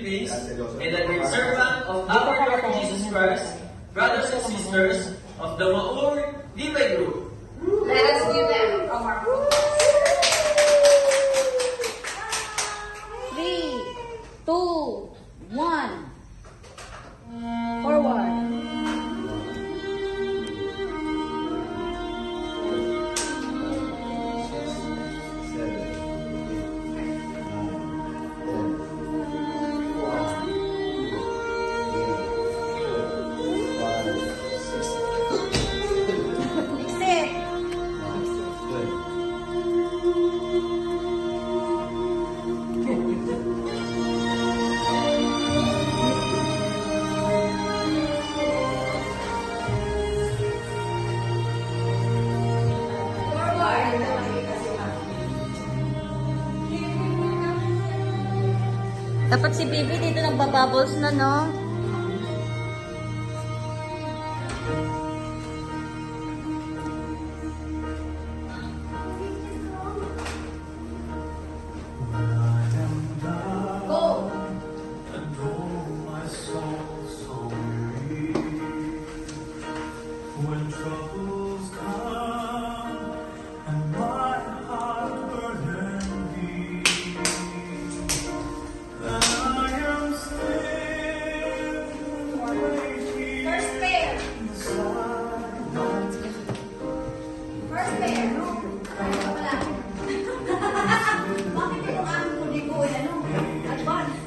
Philippines, and a great servant of our Lord Jesus Christ, brothers and sisters of the Maur Dibay Group. Let us give them a mark. 3, 2, 1. Forward. Dapat si Bibi dito nagbabubbles na, no? Go! When troubles come and my heart burden deep, then I am still waiting First pair. inside. First pair. Ay, wala. Bakit yung ang hindi ko yan? Advance.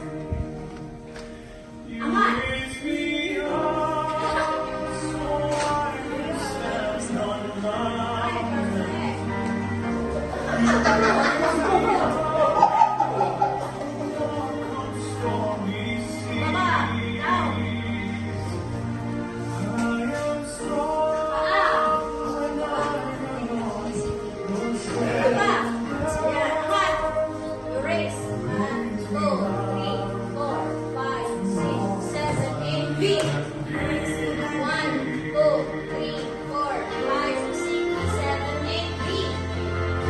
You Ama. raise me up so I can stand on Ay, mountains. Stormy Baba. Down. I am strong. Paa. Baba. Yan. Hot. You raise. 1, 2, 3, 4, 5, 6, 7, 8. V. 1, 2, 3, 4, 5, 6, 7, 8. V.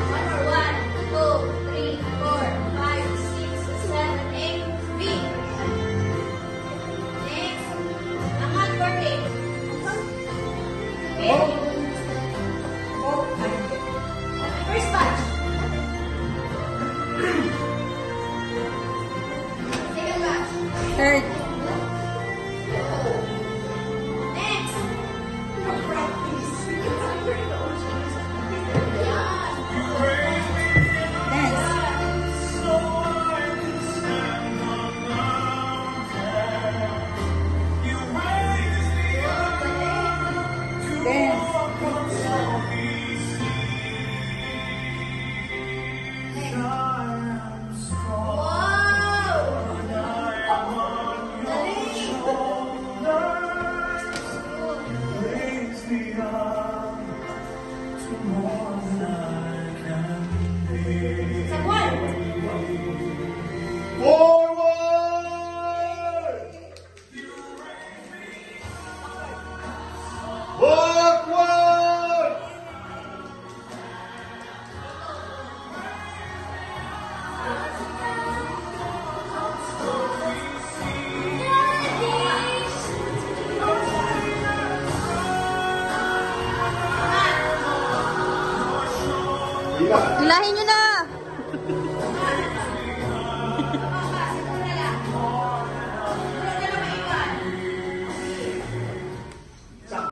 One more. 1, 2, 3, 4, 5, 6, 7, 8. V. Next. Angat birthday. Okay. First batch. Second batch. Third. Next. Practice. Yan. Dance. So I can stand on mountains. You raise me up to Dance. walk on stormy seas. I am strong. Wow. And I am on your shoulders. Raise me up to more than I can be. Sabuan. Forward! Backward! Ilahin nyo na!